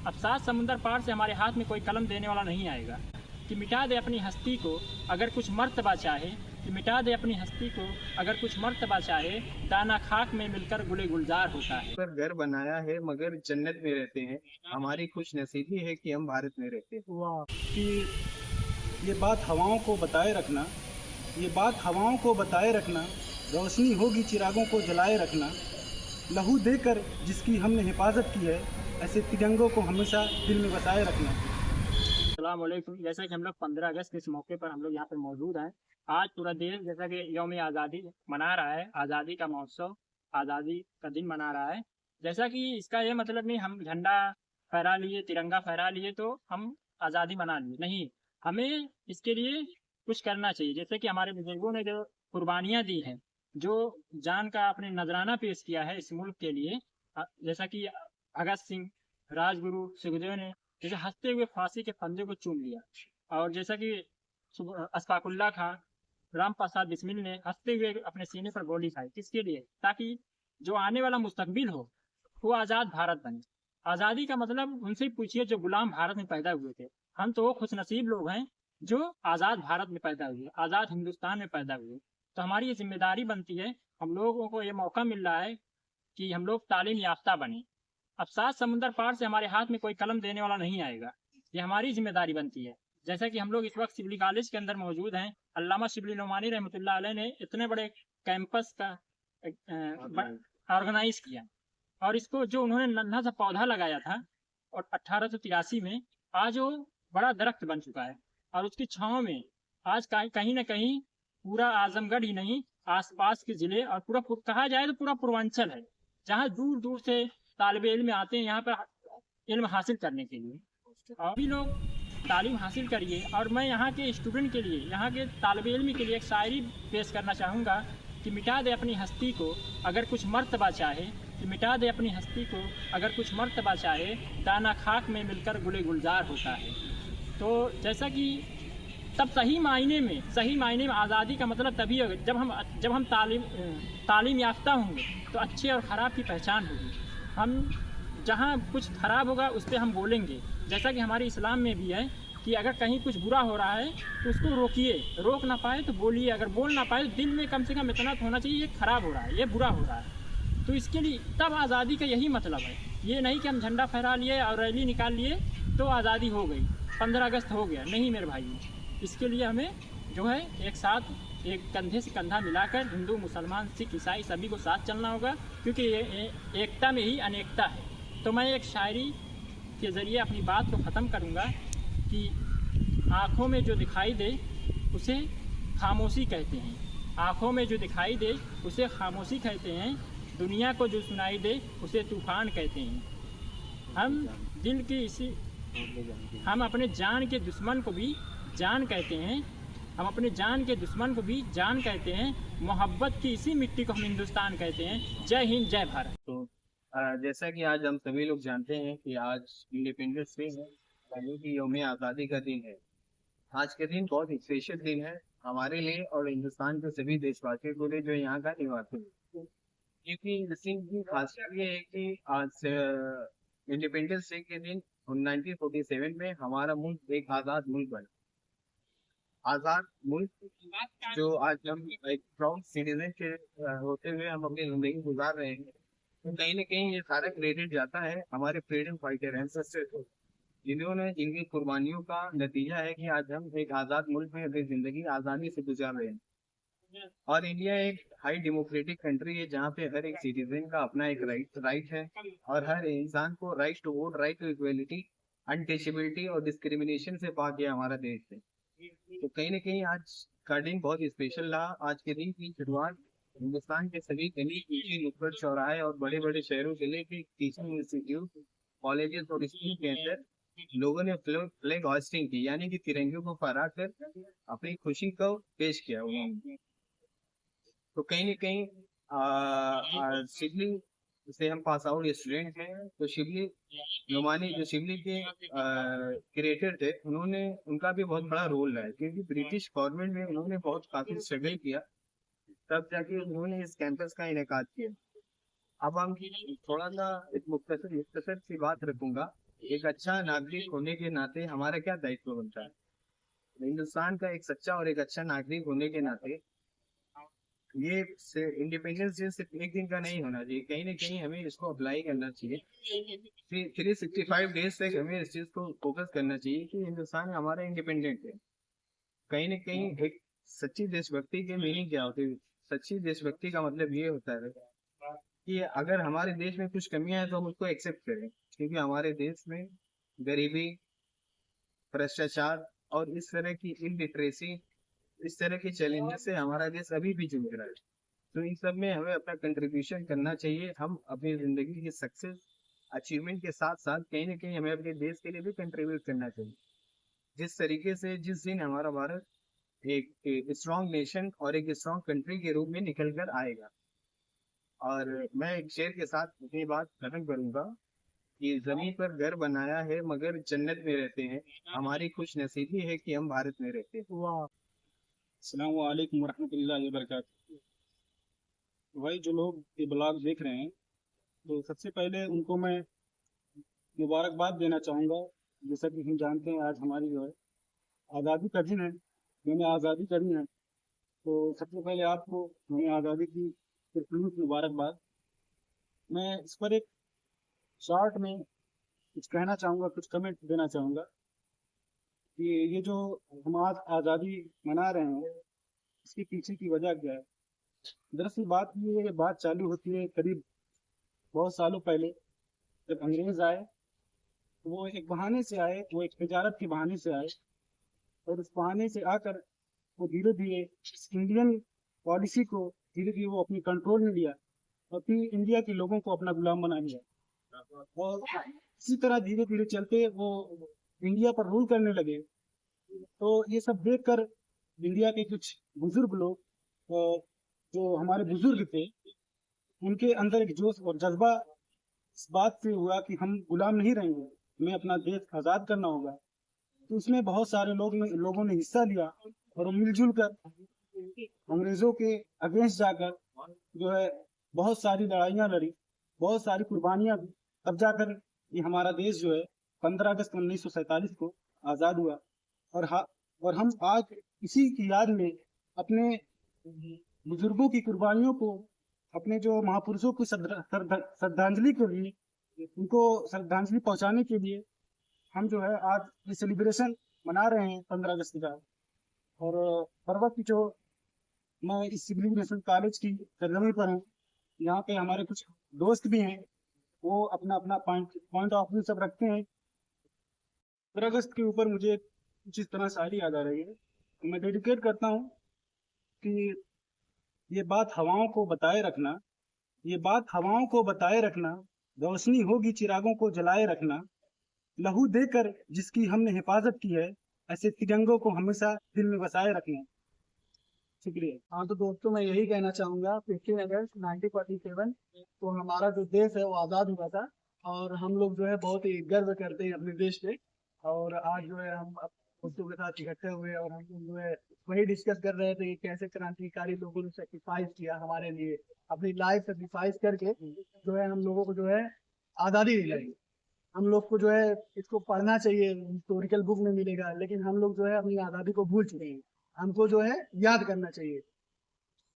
अब 7 समुंदर पार से हमारे हाथ में कोई कलम देने वाला नहीं आएगा कि मिटा दे अपनी हस्ती को अगर कुछ मर्तबा चाहे, कि मिटा दे अपनी हस्ती को अगर कुछ मर्तबा चाहे, दाना खाक में मिलकर गुले गुलजार होता है। पर घर बनाया है मगर जन्नत में रहते हैं, हमारी खुश नसीबी है कि हम भारत में रहते हैं। वाह कि ये बात हवाओं को बताए रखना, ये बात हवाओं को बताए रखना, रोशनी होगी चिरागों को जलाए रखना, लहू देकर जिसकी हमने हिफाजत की है, ऐसे तिरंगों को हमेशा दिल में बसाए रखना। अस्सलाम वालेकुम। जैसा कि हम लोग 15 अगस्त के इस मौके पर हम लोग यहाँ पर मौजूद हैं। आज पूरा देश जैसा कि यौम आज़ादी मना रहा है, आज़ादी का महोत्सव, आज़ादी का दिन मना रहा है। जैसा कि इसका ये मतलब नहीं हम झंडा फहरा लिए, तिरंगा फहरा लिए तो हम आज़ादी मना लिए, नहीं। हमें इसके लिए कुछ करना चाहिए। जैसे कि हमारे बुजुर्गों ने जो कुर्बानियाँ दी हैं, जो जान का अपने नजराना पेश किया है इस मुल्क के लिए, जैसा कि भगत सिंह, राजगुरु, सुखदेव ने जैसे हंसते हुए फांसी के फंदे को चूम लिया, और जैसा कि अशफाकुल्ला खां, राम प्रसाद बिस्मिल ने हंसते हुए अपने सीने पर गोली खाई। किसके लिए? ताकि जो आने वाला मुस्तकबिल हो वो आज़ाद भारत बने। आज़ादी का मतलब उनसे पूछिए जो गुलाम भारत में पैदा हुए थे। हम तो वो खुश नसीब लोग हैं जो आज़ाद भारत में पैदा हुए, आज़ाद हिंदुस्तान में पैदा हुए। तो हमारी ये जिम्मेदारी बनती है, हम लोगों को ये मौका मिल रहा है कि हम लोग तालीम याफ्ता बने। अब 7 समुंदर पार से हमारे हाथ में कोई कलम देने वाला नहीं आएगा, ये हमारी जिम्मेदारी बनती है। जैसा कि हम लोग इस वक्त शिबली कॉलेज के अंदर मौजूद हैं। अल्लामा शिबली नोमानी रहमतुल्लाह अलैह ने इतने बड़े कैंपस का ऑर्गेनाइज किया, और इसको जो उन्होंने नन्हा सा पौधा लगाया था और 1883 में, आज वो बड़ा दरख्त बन चुका है। और उसकी छांव में आज कहीं ना कहीं पूरा आजमगढ़ ही नहीं, आसपास के जिले और कहा जाए तो पूरा पूर्वांचल है, जहाँ दूर दूर से तालिब इल्म आते हैं यहाँ पर इल्म हासिल करने के लिए। और भी लोग तालीम हासिल करिए। और मैं यहाँ के स्टूडेंट के लिए, यहाँ के तालिब इल्म के लिए एक शायरी पेश करना चाहूँगा कि मिटा दे अपनी हस्ती को अगर कुछ मर्तबा चाहे, कि मिटा दे अपनी हस्ती को अगर कुछ मर्तबा चाहे, दाना खाक में मिलकर गुले गुलजार होता है। तो जैसा कि तब सही मायने में आज़ादी का मतलब तभी होगा जब हम तालीम याफ्ता होंगे, तो अच्छे और ख़राब की पहचान होगी। हम जहाँ कुछ ख़राब होगा उस पर हम बोलेंगे। जैसा कि हमारे इस्लाम में भी है कि अगर कहीं कुछ बुरा हो रहा है तो उसको रोकिए, रोक ना पाए तो बोलिए, अगर बोल ना पाए तो दिल में कम से कम इतना तो होना चाहिए ये ख़राब हो रहा है, ये बुरा हो रहा है। तो इसके लिए तब आज़ादी का यही मतलब है। ये नहीं कि हम झंडा फहरा लिए और रैली निकाल लिए तो आज़ादी हो गई, 15 अगस्त हो गया, नहीं मेरे भाई। इसके लिए हमें जो है एक साथ, एक कंधे से कंधा मिलाकर हिंदू, मुसलमान, सिख, ईसाई सभी को साथ चलना होगा, क्योंकि ये एकता में ही अनेकता है। तो मैं एक शायरी के ज़रिए अपनी बात को ख़त्म करूँगा कि आँखों में जो दिखाई दे उसे खामोशी कहते हैं, आँखों में जो दिखाई दे उसे खामोशी कहते हैं, दुनिया को जो सुनाई दे उसे तूफ़ान कहते हैं। हम अपने जान के दुश्मन को भी जान कहते हैं, हम अपने जान के दुश्मन को भी जान कहते हैं, मोहब्बत की इसी मिट्टी को हम हिंदुस्तान कहते हैं। जय हिंद, जय भारत। तो जैसा कि आज हम सभी लोग जानते हैं कि आज इंडिपेंडेंस डे है, यानी कि यौम आज़ादी का दिन है। आज का दिन बहुत स्पेशल दिन है हमारे लिए और हिंदुस्तान के सभी देशवासियों के लिए जो यहाँ का निवासी है। क्योंकि इस दिन की खासियत ये है कि आज इंडिपेंडेंस डे के दिन 1947 में हमारा मुल्क एक आज़ाद मुल्क बना। आज़ाद मुल्क जो आज हम एक प्राउड सिटीजन के होते हुए हम अपनी जिंदगी गुजार रहे हैं, तो कहीं ना कहीं ये सारा क्रेडिट जाता है हमारे फ्रीडम फाइटर एंसेस्टर्स को, जिन्होंने जिनकी कुर्बानियों का नतीजा है कि आज हम एक आज़ाद मुल्क में अपनी जिंदगी आज़ादी से गुजार रहे हैं। और इंडिया एक हाई डेमोक्रेटिक कंट्री है जहाँ पे हर एक सिटीजन का अपना एक राइट है, और हर इंसान को right to vote, right to equality, untouchability और डिस्क्रिमिनेशन से पाक है हमारा देश है। तो कहीं ना कहीं आज का दिन बहुत स्पेशल रहा। आज के दिन की शुरुआत हिंदुस्तान के सभी गली कूची नुक्कड़ चौराहे और बड़े बड़े शहरों से लेकर टीचिंग इंस्टीट्यूट, कॉलेजेस और स्कूल के अंदर लोगों ने फ्लैग होस्टिंग की, यानी कि तिरंगे को फहरा कर अपनी खुशी को पेश किया उन्होंने। तो कहीं ना कहीं शिबली से हम पास आउट स्टूडेंट हैं, तो शिबली नोमानी जो शिबली के क्रिएटर थे, उन्होंने उनका भी बहुत बड़ा रोल रहा है, क्योंकि ब्रिटिश गवर्नमेंट में उन्होंने बहुत काफी स्ट्रगल किया, तब जाके उन्होंने इस कैंपस का इनेकाद किया। अब हम थोड़ा सा एक मुख्तसर सी बात रखूंगा एक अच्छा नागरिक होने के नाते हमारा क्या दायित्व बनता है? हिंदुस्तान का एक सच्चा और एक अच्छा नागरिक होने के नाते ये इंडिपेंडेंस डे सिर्फ एक दिन का नहीं होना चाहिए, कहीं ना कहीं हमें इसको अप्लाई करना चाहिए। 365 डेज तक हमें इस चीज को फोकस करना चाहिए कि हिंदुस्तान हमारा इंडिपेंडेंट है। कहीं ना कहीं एक सच्ची देशभक्ति की मीनिंग क्या होती है? सच्ची देशभक्ति का मतलब ये होता है कि अगर हमारे देश में कुछ कमियां हैं तो हम उसको एक्सेप्ट करें, क्योंकि हमारे देश में गरीबी, भ्रष्टाचार और इस तरह की इलिटरेसी, इस तरह के चैलेंजेस से हमारा देश अभी भी जूझ रहा है। तो इन सब में हमें अपना कंट्रीब्यूशन करना चाहिए। हम अपनी जिंदगी की सक्सेस अचीवमेंट के साथ साथ कहीं ना कहीं हमें अपने देश के लिए भी कंट्रीब्यूट करना चाहिए। जिस तरीके से जिस दिन हमारा भारत एक स्ट्रॉन्ग नेशन और एक स्ट्रॉन्ग कंट्री के रूप में निकल कर आएगा। और मैं एक शेर के साथ अपनी बात खत्म करूंगा कि जमीन पर घर बनाया है मगर जन्नत में रहते हैं, हमारी खुश नसीबी है कि हम भारत में रहते हैं। वाह। अस्सलाम वालेकुम रहमतुल्लाहि व बरकातहू। भाई जो लोग ये ब्लॉग देख रहे हैं, तो सबसे पहले उनको मैं मुबारकबाद देना चाहूँगा। जैसा कि हम जानते हैं आज हमारी जो है आज़ादी का दिन है, मैंने आज़ादी करी है, तो सबसे पहले आपको हमें आज़ादी की पुरखलूस मुबारकबाद। मैं इस पर एक शॉर्ट में कुछ कहना चाहूँगा, कुछ कमेंट देना चाहूँगा कि ये जो हम आज आज़ादी मना रहे हैं, इसके पीछे की वजह क्या है। दरअसल बात ये बात चालू होती है करीब बहुत सालों पहले, जब अंग्रेज आए तो वो एक बहाने से आए, वो एक तजारत के बहाने से आए, और उस बहाने से आकर वो धीरे धीरे इंडियन पॉलिसी को धीरे धीरे वो अपनी कंट्रोल में लिया और फिर इंडिया के लोगों को अपना गुलाम बना लिया। और इसी तरह धीरे धीरे चलते वो इंडिया पर रूल करने लगे। तो ये सब देखकर इंडिया के कुछ बुजुर्ग लोग, जो हमारे बुजुर्ग थे, उनके अंदर एक जोश और जज्बा इस बात से हुआ कि हम गुलाम नहीं रहेंगे, हमें अपना देश आज़ाद करना होगा। तो उसमें बहुत सारे लोगों ने हिस्सा लिया और मिलजुल कर अंग्रेजों के अगेंस्ट जाकर जो है बहुत सारी लड़ाइयाँ लड़ी, बहुत सारी कुर्बानियाँ दी, तब जाकर ये हमारा देश जो है 15 अगस्त 1947 को आज़ाद हुआ। और हम आज इसी की याद में अपने बुजुर्गों की कुर्बानियों को, अपने जो महापुरुषों को श्रद्धांजलि के लिए, उनको श्रद्धांजलि पहुंचाने के लिए हम जो है आज ये सेलिब्रेशन मना रहे हैं 15 अगस्त का। और हर वक्त जो मैं इस सिविल एविएशन कॉलेज की सरजमी पर हूँ, यहाँ पे हमारे कुछ दोस्त भी हैं, वो अपना अपना पॉइंट ऑफ व्यू सब रखते हैं। 15 अगस्त के ऊपर मुझे कुछ इस तरह शायरी याद आ रही है, तो मैं डेडिकेट करता हूँ कि ये बात हवाओं को बताए रखना, ये बात हवाओं को बताए रखना, रोशनी होगी चिरागों को जलाए रखना, लहू देकर जिसकी हमने हिफाजत की है, ऐसे तिरंगों को हमेशा दिल में बसाए रखना। शुक्रिया। हाँ तो दोस्तों मैं यही कहना चाहूँगा, 15 अगस्त 1947 तो हमारा जो देश है वो आज़ाद हुआ था, और हम लोग जो है बहुत ही गर्व करते हैं अपने देश पे। और आज जो है हम दोस्तों के साथ इकट्ठे हुए और हम लोग जो है वही डिस्कस कर रहे थे कि कैसे क्रांतिकारी लोगों ने सेक्रीफाइस किया हमारे लिए, अपनी लाइफ सेक्रीफाइस करके जो है हम लोगों को जो है आज़ादी दिलाई। हम लोग को जो है इसको पढ़ना चाहिए, हिस्टोरिकल बुक में मिलेगा, लेकिन हम लोग जो है अपनी आज़ादी को भूल चुके हैं। हमको जो है याद करना चाहिए।